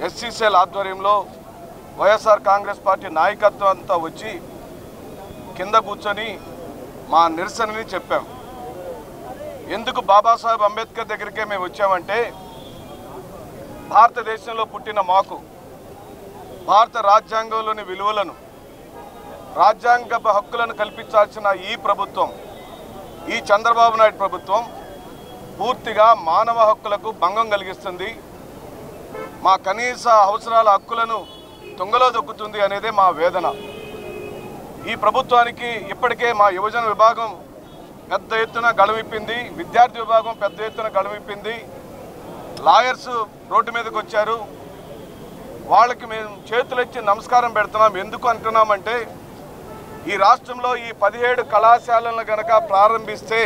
Speaker 9: ఎస్సీసీఎల్ ఆధ్వర్యంలో వైఎస్ఆర్ కాంగ్రెస్ పార్టీ నాయకత్వం అంతా వచ్చి కింద కూర్చొని మా నిరసనని చెప్పాం. ఎందుకు బాబాసాహెబ్ అంబేద్కర్ దగ్గరికే మేము వచ్చామంటే భారతదేశంలో పుట్టిన మాకు భారత రాజ్యాంగంలోని విలువలను, రాజ్యాంగ హక్కులను కల్పించాల్సిన ఈ ప్రభుత్వం, ఈ చంద్రబాబు నాయుడు ప్రభుత్వం పూర్తిగా మానవ హక్కులకు భంగం కలిగిస్తుంది, మా కనీస అవసరాల హక్కులను తుంగలో దొక్కుతుంది అనేదే మా వేదన. ఈ ప్రభుత్వానికి ఇప్పటికే మా యువజన విభాగం పెద్ద ఎత్తున గళమిప్పింది, విద్యార్థి విభాగం పెద్ద ఎత్తున గళమిప్పింది, లాయర్స్ రోడ్డు మీదకి వచ్చారు. వాళ్ళకి మేము చేతులెచ్చి నమస్కారం పెడుతున్నాం. ఎందుకు అంటున్నామంటే ఈ రాష్ట్రంలో ఈ 17 కళాశాలను గనక ప్రారంభిస్తే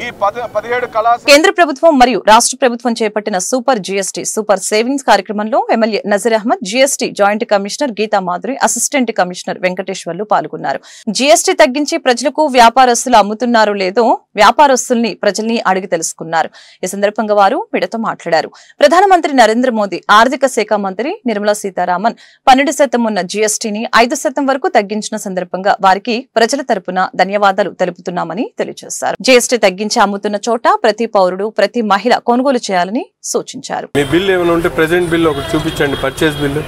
Speaker 9: ఈ 17 కళాశాల
Speaker 1: కేంద్ర ప్రభుత్వం మరియు రాష్ట్ర ప్రభుత్వం చేపట్టిన సూపర్ జీఎస్టీ సూపర్ సేవింగ్స్ కార్యక్రమంలో MLA Nazir Ahmed, GST joint commissioner Geetha Madhuri, assistant commissioner Venkateswarlu పాల్గొన్నారు. జీఎస్టీ తగ్గించి ప్రజలకు వ్యాపారస్తులు అమ్ముతున్నారో లేదో వ్యాపారస్తుల్ని ప్రజల్ని అడిగి తెలుసుకున్నారు. ఈ సందర్భంగా వారు మీడియాతో మాట్లాడారు. ప్రధానమంత్రి నరేంద్ర మోదీ, ఆర్థిక శాఖ మంత్రి నిర్మలా సీతారామన్ 12% ఉన్న జీఎస్టీని 5% వరకు తగ్గించిన సందర్భంగా వారికి ప్రజల తరపున ధన్యవాదాలు తెలుపుతున్నామని తెలియజేశారు. జీఎస్టీ తగ్గించి అమ్ముతున్న చోట ప్రతి పౌరుడు, ప్రతి మహిళ కొనుగోలు చేయాలని సూచించారు.
Speaker 6: మీ బిల్ ఏమైనా ఉంటే ప్రెజెంట్ బిల్ ఒకటి చూపించండి, పర్చేస్ బిల్లు.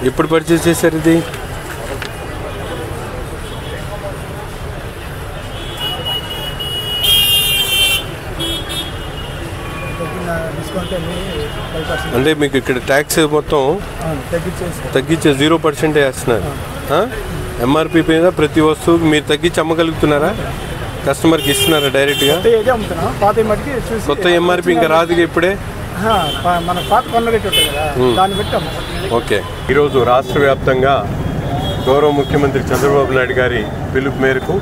Speaker 6: ఎప్పుడు పర్చేస్ చేశారు ఇది? అంటే మీకు ఇక్కడ ట్యాక్స్ మొత్తం తగ్గించే 0% వేస్తున్నారు. ఎంఆర్పీ మీద ప్రతి వస్తువుకి మీరు తగ్గించి అమ్మగలుగుతున్నారా? కస్టమర్కి ఇస్తున్నారా డైరెక్ట్గా? కొత్త ఎంఆర్పీ ఇంకా రాదుగా ఇప్పుడే. ఓకే. ఈరోజు రాష్ట్ర వ్యాప్తంగా గౌరవ ముఖ్యమంత్రి చంద్రబాబు నాయుడు గారి పిలుపు మేరకు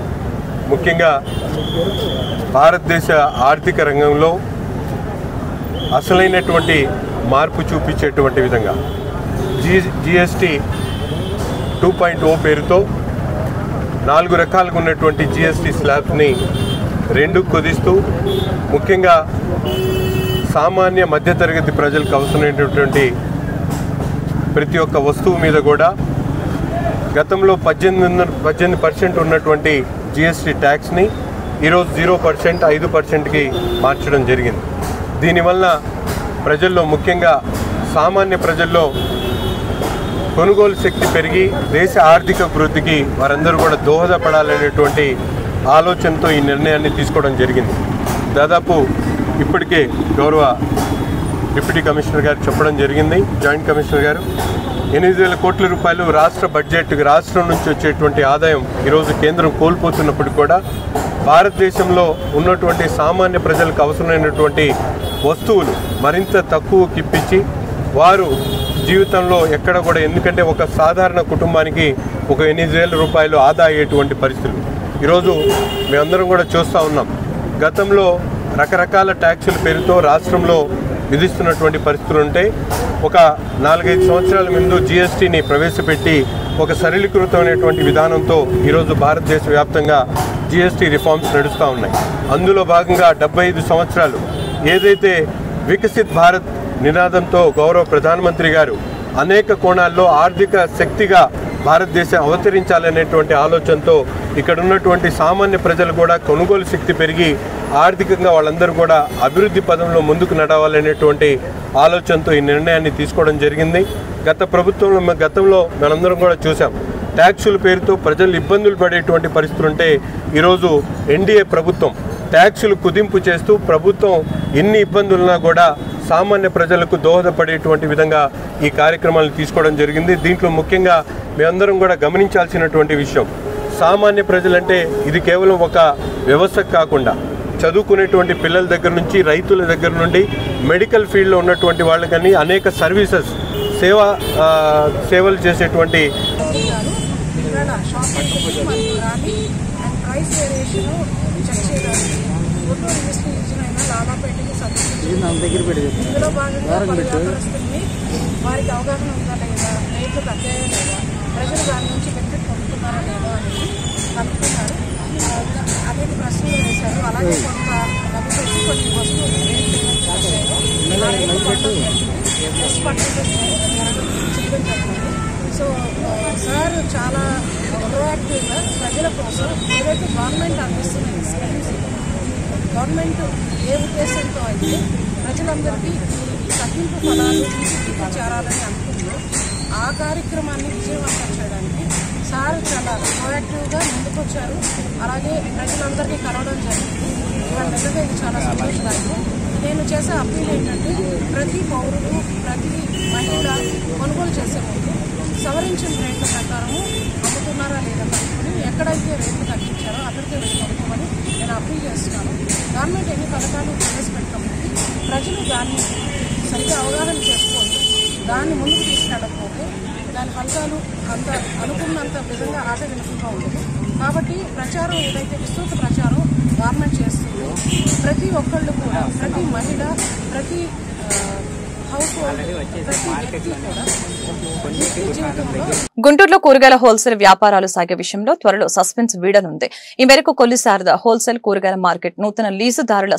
Speaker 6: ముఖ్యంగా భారతదేశ ఆర్థిక రంగంలో అసలైనటువంటి మార్పు చూపించేటువంటి విధంగా జీఎస్టీ 2.0 పేరుతో 4 రకాలుగా ఉన్నటువంటి జీఎస్టీ స్లాబ్ని 2 కుదిస్తూ ముఖ్యంగా సామాన్య మధ్యతరగతి ప్రజలకు అవసరమైనటువంటి ప్రతి ఒక్క వస్తువు మీద కూడా గతంలో 18% ఉన్నటువంటి జీఎస్టీ ట్యాక్స్ని ఈరోజు 0%, 5%కి మార్చడం జరిగింది. దీనివల్ల ప్రజల్లో, ముఖ్యంగా సామాన్య ప్రజల్లో కొనుగోలు శక్తి పెరిగి దేశ ఆర్థిక అభివృద్ధికి వారందరూ కూడా దోహదపడాలనేటువంటి ఆలోచనతో ఈ నిర్ణయాన్ని తీసుకోవడం జరిగింది. దాదాపు ఇప్పటికే గౌరవ డిప్యూటీ కమిషనర్ గారు చెప్పడం జరిగింది, జాయింట్ కమిషనర్ గారు 8,000 కోట్ల రూపాయలు రాష్ట్ర బడ్జెట్కి రాష్ట్రం నుంచి వచ్చేటువంటి ఆదాయం ఈరోజు కేంద్రం కోల్పోతున్నప్పుడు కూడా భారతదేశంలో ఉన్నటువంటి సామాన్య ప్రజలకు అవసరమైనటువంటి వస్తువులు మరింత తక్కువకి ఇప్పించి వారు జీవితంలో ఎక్కడ కూడా, ఎందుకంటే ఒక సాధారణ కుటుంబానికి ఒక 8,000 రూపాయలు ఆదా అయ్యేటువంటి పరిస్థితులు ఈరోజు మేమందరం కూడా చూస్తూ ఉన్నాం. గతంలో రకరకాల ట్యాక్సుల పేరుతో రాష్ట్రంలో విధిస్తున్నటువంటి పరిస్థితులు ఉంటే ఒక 4-5 సంవత్సరాల ముందు జీఎస్టీని ప్రవేశపెట్టి ఒక సరళీకృతమైనటువంటి విధానంతో ఈరోజు భారతదేశ వ్యాప్తంగా జీఎస్టీ రిఫార్మ్స్ నడుస్తూ ఉన్నాయి. అందులో భాగంగా 75 సంవత్సరాలు ఏదైతే వికసిత్ భారత్ నినాదంతో గౌరవ ప్రధానమంత్రి గారు అనేక కోణాల్లో ఆర్థిక శక్తిగా భారతదేశం అవతరించాలనేటువంటి ఆలోచనతో ఇక్కడ ఉన్నటువంటి సామాన్య ప్రజలు కూడా కొనుగోలు శక్తి పెరిగి ఆర్థికంగా వాళ్ళందరూ కూడా అభివృద్ధి పదంలో ముందుకు నడవాలనేటువంటి ఆలోచనతో ఈ నిర్ణయాన్ని తీసుకోవడం జరిగింది. గతంలో మనందరం కూడా చూసాం, ట్యాక్సుల పేరుతో ప్రజలు ఇబ్బందులు పడేటువంటి పరిస్థితులు ఉంటే ఈరోజు ఎన్డీఏ ప్రభుత్వం ట్యాక్సులు కుదింపు చేస్తూ ప్రభుత్వం ఎన్ని ఇబ్బందులున్నా కూడా సామాన్య ప్రజలకు దోహదపడేటువంటి విధంగా ఈ కార్యక్రమాలను తీసుకోవడం జరిగింది. దీంట్లో ముఖ్యంగా మేమందరం కూడా గమనించాల్సినటువంటి విషయం, సామాన్య ప్రజలంటే ఇది కేవలం ఒక వ్యవస్థ కాకుండా చదువుకునేటువంటి పిల్లల దగ్గర నుంచి రైతుల దగ్గర నుండి మెడికల్ ఫీల్డ్లో ఉన్నటువంటి వాళ్ళకని అనేక సర్వీసెస్ సేవలు చేసేటువంటి
Speaker 3: ఇందులో భాగంగా వ్యాపారస్తుల్ని వారికి అవగాహన ఉందా లేదా, రేట్లు తగ్గాయా లేదా, ప్రజలు దాని నుంచి బెనిఫిట్ పొందుతున్నారా లేదా అనేది కనుక్కున్నారు. అనేక ప్రశ్నలు వేశారు. అలాగే కొంత డబ్బు పెట్టి కొన్ని వస్తువులు చేయడం జరిగింది. సో సార్ చాలా ప్రోయాక్టివ్గా ప్రజల కోసం ఏదైతే గవర్నమెంట్ అందిస్తున్న స్కీమ్స్, గవర్నమెంట్ ఏ ఉద్దేశంతో అయితే ప్రజలందరికీ ఈ తగ్గింపు ఫలాలు చేరాలని అనుకుంటూ ఆ కార్యక్రమాన్ని విజయవంతం చేయడానికి సార్ చాలా ప్రోయాక్టివ్గా ముందుకొచ్చారు. అలాగే ప్రజలందరికీ కలవడం జరిగింది. ఇవాళ నిజంగా ఇది చాలా సంతోషదాయకం. నేను చేసే అప్పీల్ ఏంటంటే, ప్రతి పౌరుడు, ప్రతి మహిళ కొనుగోలు చేసే ముందు సవరించిన రేట్ల ప్రకారము అమ్ముతున్నారా లేదా కనుక్కొని ఎక్కడైతే రేట్లు తగ్గించారో అక్కడికే వెళ్ళి కొనుక్కోమని నేను అప్పీల్ చేస్తున్నాను. గవర్నమెంట్ ఎన్ని పథకాలు ప్రవేశపెట్టకపోతే ప్రజలు దాన్ని సరిగ్గా అవగాహన చేసుకోండి, దాన్ని ముందుకు తీసుకెళ్ళకపోతే దాని ఫలితాలు అంత అనుకున్నంత విధంగా ఆశాజనకంగా ఉండదు. కాబట్టి ప్రచారం ఏదైతే విస్తృత ప్రచారం గవర్నమెంట్ చేస్తుందో ప్రతి ఒక్కళ్ళు కూడా, ప్రతి మహిళ, ప్రతి హౌస్ హోల్డ్, ప్రతి వ్యక్తి కూడా జీవితంలో
Speaker 1: గుంటూరులో కూరగాయల హోల్సేల్ వ్యాపారాలు సాగే విషయంలో త్వరలో సస్పెన్స్ వీడనుంది. ఈ మేరకు కొల్లి శారద హోల్సేల్ కూరగాయల మార్కెట్ నూతన లీజుదారుల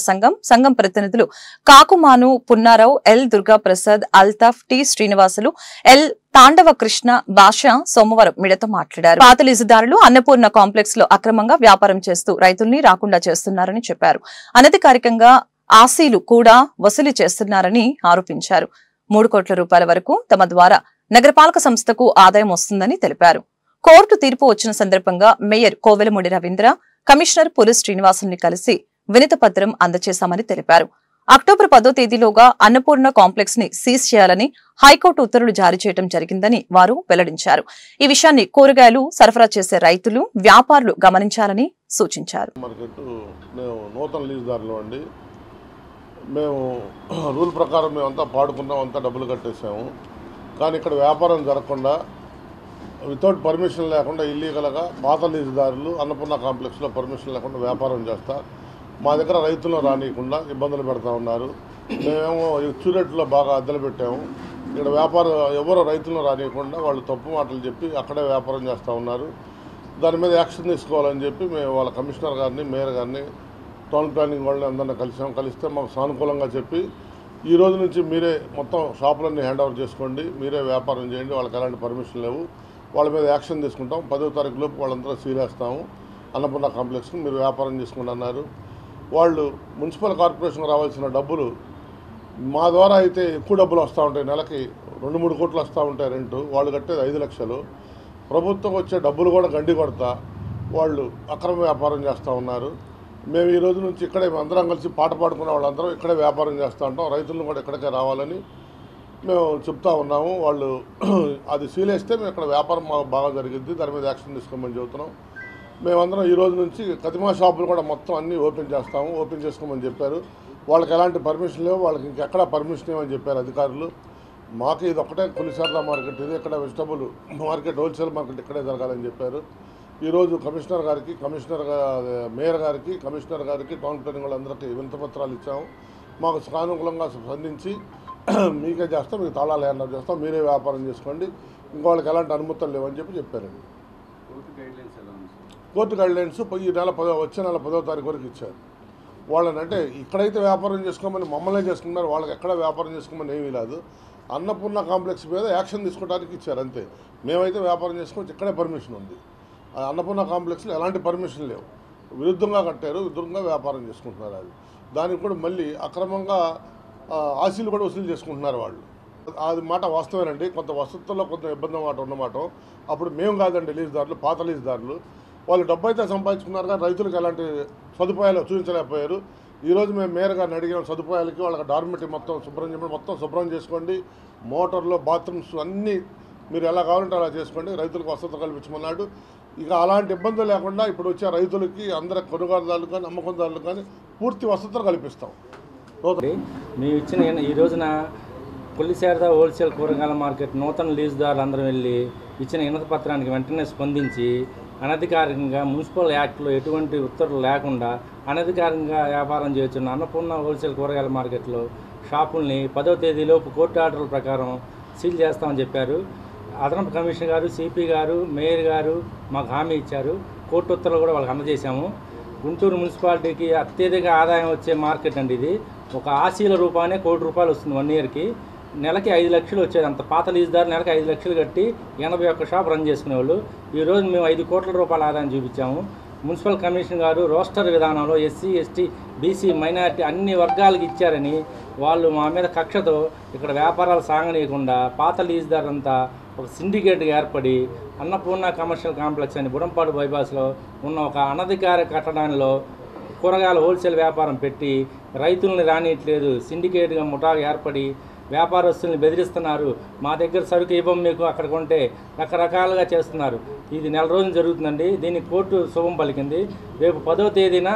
Speaker 1: సంఘం ప్రతినిధులు Kakumanu Punnarao, L Durga Prasad, Altaf, T Srinivasulu, L Tandava Krishna Basha సోమవారం మీడియాతో మాట్లాడారు. పాత లీజుదారులు అన్నపూర్ణ కాంప్లెక్స్ లో అక్రమంగా వ్యాపారం చేస్తూ రైతుల్ని రాకుండా చేస్తున్నారని చెప్పారు. అనధికారికంగా ఆశీలు కూడా వసూలు చేస్తున్నారని ఆరోపించారు. 3 కోట్ల రూపాయల వరకు తమ ద్వారా నగరపాలక సంస్థకు ఆదాయం వస్తుందని తెలిపారు. కోర్టు తీర్పు వచ్చిన సందర్భంగా మేయర్ కోవెలమూడి రవీంద్ర, కమిషనర్ పులి శ్రీనివాసుల్ని కలిసి వినతి పత్రం అందజేశామని తెలిపారు. అక్టోబర్ 10వ తేదీలోగా అన్నపూర్ణ కాంప్లెక్స్ ని సీజ్ చేయాలని హైకోర్టు ఉత్తర్వులు జారీ చేయడం జరిగిందని వారు వెల్లడించారు. ఈ విషయాన్ని కూరగాయలు సరఫరా చేసే రైతులు, వ్యాపారులు గమనించాలని సూచించారు.
Speaker 12: మేము రూల్ ప్రకారం మేమంతా పాడుకున్నాం, అంతా డబ్బులు కట్టేసాము. కానీ ఇక్కడ వ్యాపారం జరగకుండా వితౌట్ పర్మిషన్ లేకుండా ఇల్లీగల్గా పాత లీజుదారులు అన్నపూర్ణ కాంప్లెక్స్లో పర్మిషన్ లేకుండా వ్యాపారం చేస్తా మా దగ్గర రైతులను రానియకుండా ఇబ్బందులు పెడతా ఉన్నారు. మేమేమో ఎక్స్యూరేట్లో బాగా అద్దెలు పెట్టాము. ఇక్కడ వ్యాపారం ఎవరో రైతులను రానియకుండా వాళ్ళు తప్పు మాటలు చెప్పి అక్కడే వ్యాపారం చేస్తూ ఉన్నారు. దాని మీద యాక్షన్ తీసుకోవాలని చెప్పి మేము వాళ్ళ కమిషనర్ గారిని, మేయర్ గారిని, టౌన్ ప్లానింగ్ వాళ్ళని అందరినీ కలిస్తే మాకు సానుకూలంగా చెప్పి ఈ రోజు నుంచి మీరే మొత్తం షాపులన్నీ హ్యాండ్ ఓవర్ చేసుకోండి, మీరే వ్యాపారం చేయండి, వాళ్ళకి ఎలాంటి పర్మిషన్ లేవు, వాళ్ళ మీద యాక్షన్ తీసుకుంటాం, 10వ తారీఖు లోపు వాళ్ళందరూ సీలేస్తాము, అన్నపూర్ణ కాంప్లెక్స్కి మీరు వ్యాపారం చేసుకోండి అన్నారు. వాళ్ళు మున్సిపల్ కార్పొరేషన్కి రావాల్సిన డబ్బులు మా ద్వారా అయితే ఎక్కువ డబ్బులు వస్తూ ఉంటాయి, నెలకి 2-3 కోట్లు వస్తూ ఉంటాయి రెంటు, వాళ్ళు కట్టేది 5 లక్షలు. ప్రభుత్వం వచ్చే డబ్బులు కూడా గండి కొడతా వాళ్ళు అక్రమ వ్యాపారం చేస్తూ ఉన్నారు. మేము ఈ రోజు నుంచి ఇక్కడే అందరం కలిసి పాట పాడుకున్న వాళ్ళందరం ఇక్కడే వ్యాపారం చేస్తూ ఉంటాం, రైతులను కూడా ఇక్కడికే రావాలని మేము చెప్తా ఉన్నాము. వాళ్ళు అది సీలేస్తే మేము ఇక్కడ వ్యాపారం బాగా జరిగింది, దాని మీద యాక్షన్ తీసుకోమని చెబుతున్నాం. మేమందరం ఈ రోజు నుంచి కతిమా షాపులు కూడా మొత్తం అన్నీ ఓపెన్ చేస్తాము, ఓపెన్ చేసుకోమని చెప్పారు. వాళ్ళకి ఎలాంటి పర్మిషన్ లేవు, వాళ్ళకి ఇంకెక్కడా పర్మిషన్ ఇవ్వమని చెప్పారు అధికారులు. మాకు ఇది ఒకటే కొలిసార్ల మార్కెట్, ఇది ఇక్కడ వెజిటబుల్ మార్కెట్, హోల్సేల్ మార్కెట్ ఇక్కడే జరగాలని చెప్పారు. ఈరోజు కమిషనర్ గారికి, మేయర్ గారికి, కమిషనర్ గారికి, టౌన్ ప్లానింగ్ వాళ్ళందరికీ వినతిపత్రాలు ఇచ్చాము. మాకు సానుకూలంగా స్పందించి మీకే చేస్తాం, మీకు తాళాలు హ్యాండ్ చేస్తాం, మీరే వ్యాపారం చేసుకోండి, ఇంకా వాళ్ళకి ఎలాంటి అనుమతులు లేవని చెప్పారండి. కోర్టు గైడ్లైన్స్ ఈ నెల వచ్చే నెల 10వ తారీఖు వరకు ఇచ్చారు. వాళ్ళని అంటే ఇక్కడైతే వ్యాపారం చేసుకోమని మమ్మల్నే చేసుకున్నారు, వాళ్ళకి ఎక్కడ వ్యాపారం చేసుకోమని ఏమీ లేదు. అన్నపూర్ణ కాంప్లెక్స్ మీద యాక్షన్ తీసుకోవడానికి ఇచ్చారు అంతే. మేమైతే వ్యాపారం చేసుకోవచ్చు, ఇక్కడే పర్మిషన్ ఉంది. అన్నపూర్ణ కాంప్లెక్స్లో ఎలాంటి పర్మిషన్ లేవు, విరుద్ధంగా కట్టారు, విరుద్ధంగా వ్యాపారం చేసుకుంటున్నారు. అది దానికి కూడా మళ్ళీ అక్రమంగా ఆశీలు కూడా వసూలు చేసుకుంటున్నారు వాళ్ళు. అది మాట వాస్తవేనండి. కొంత వసతుల్లో కొంత ఇబ్బంది మాట ఉన్నమాట. అప్పుడు మేము కాదండి లీజుదారులు, పాత లీజుదారులు, వాళ్ళు డబ్బు అయితే సంపాదించుకున్నారు కానీ రైతులకు ఎలాంటి సదుపాయాలు చూపించలేకపోయారు. ఈరోజు మేము మేయర్ గారిని అడిగిన సదుపాయాలకి వాళ్ళకి డార్మెటరీ మొత్తం శుభ్రం చేసుకోండి, మోటార్లు బాత్రూమ్స్ అన్నీ మీరు ఎలా కావాలంటే అలా చేసుకోండి, రైతులకు వసతులు కల్పించమన్నాడు. ఇక అలాంటి ఇబ్బందులు లేకుండా ఇప్పుడు వచ్చే రైతులకి అందరి కొనుగోలుదారులు కానీ అమ్మకందారులు కానీ పూర్తి వసతులు కల్పిస్తాం.
Speaker 13: మేము ఇచ్చిన ఈ రోజున కొల్లిశారద హోల్సేల్ కూరగాయల మార్కెట్ నూతన లీజుదారులు అందరం వెళ్ళి ఇచ్చిన వినతి పత్రానికి వెంటనే స్పందించి అనధికారికంగా మున్సిపల్ యాక్ట్లో ఎటువంటి ఉత్తర్వులు లేకుండా అనధికారికంగా వ్యాపారం చేస్తున్న అన్నపూర్ణ హోల్సేల్ కూరగాయల మార్కెట్లో షాపుల్ని 10వ తేదీలోపు కోర్టు ఆర్డర్ల ప్రకారం సీల్ చేస్తామని చెప్పారు. అదనపు కమిషనర్ గారు, సిపి గారు, మేయర్ గారు మాకు హామీ ఇచ్చారు. కోర్టు ఉత్తర్వులు కూడా వాళ్ళకి అందజేశాము. గుంటూరు మున్సిపాలిటీకి అత్యధిక ఆదాయం వచ్చే మార్కెట్ అండి ఇది. ఒక ఆశీల రూపాయనే ₹1 కోటి వస్తుంది 1 ఇయర్కి. నెలకి 5 లక్షలు వచ్చేది. అంత పాత లీజుదారు నెలకి 5 లక్షలు కట్టి 81 షాప్ రన్ చేసుకునేవాళ్ళు. ఈరోజు మేము ₹5 కోట్ల ఆదాయం చూపించాము. మున్సిపల్ కమిషనర్ గారు రోస్టర్ విధానంలో ఎస్సీ, ఎస్టీ, బీసీ, మైనారిటీ అన్ని వర్గాలకు ఇచ్చారని వాళ్ళు మా మీద కక్షతో ఇక్కడ వ్యాపారాలు సాగనీయకుండా పాత లీజుదారంతా ఒక సిండికేట్గా ఏర్పడి అన్నపూర్ణ కమర్షియల్ కాంప్లెక్స్ అని బుడంపాడు బైపాస్లో ఉన్న ఒక అనధికార కట్టడాల్లో కూరగాయల హోల్సేల్ వ్యాపారం పెట్టి రైతుల్ని రానియట్లేదు. సిండికేట్గా ముఠాగా ఏర్పడి వ్యాపారస్తుల్ని బెదిరిస్తున్నారు. మా దగ్గర సరుకు ఇవ్వం మీకు, అక్కడ కొంటే రకరకాలుగా చేస్తున్నారు. ఇది నెల రోజులు జరుగుతుందండి. దీనికి కోర్టు శుభం పలికింది. రేపు 10వ తేదీన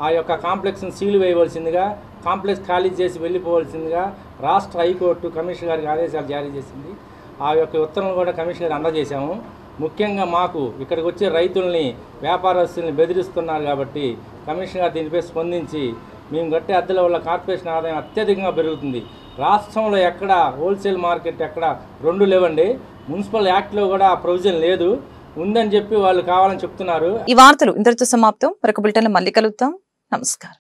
Speaker 13: ఆ యొక్క కాంప్లెక్స్ని సీలు వేయవలసిందిగా, కాంప్లెక్స్ ఖాళీ చేసి వెళ్ళిపోవలసిందిగా రాష్ట్ర హైకోర్టు కమిషనర్ గారికి ఆదేశాలు జారీ చేసింది. ఆ యొక్క ఉత్తర్వులు కూడా కమిషనర్ గారు అందజేశాము. ముఖ్యంగా మాకు ఇక్కడికి వచ్చే రైతుల్ని, వ్యాపారస్తుల్ని బెదిరిస్తున్నారు కాబట్టి కమిషనర్ గారు దీనిపై స్పందించి మేము కట్టే అద్దెల వల్ల కార్పొరేషన్ ఆదాయం అత్యధికంగా పెరుగుతుంది. రాష్ట్రంలో ఎక్కడ హోల్సేల్ మార్కెట్ ఎక్కడ 2 లేవండి. మున్సిపల్ యాక్ట్లో కూడా ప్రొవిజన్ లేదు, ఉందని చెప్పి వాళ్ళు కావాలని చెప్తున్నారు.
Speaker 1: ఈ వార్తలు ఇంతటితో సమాప్తం. మరొక బులెటిన్లో మళ్ళీ కలుద్దాం. నమస్కారం.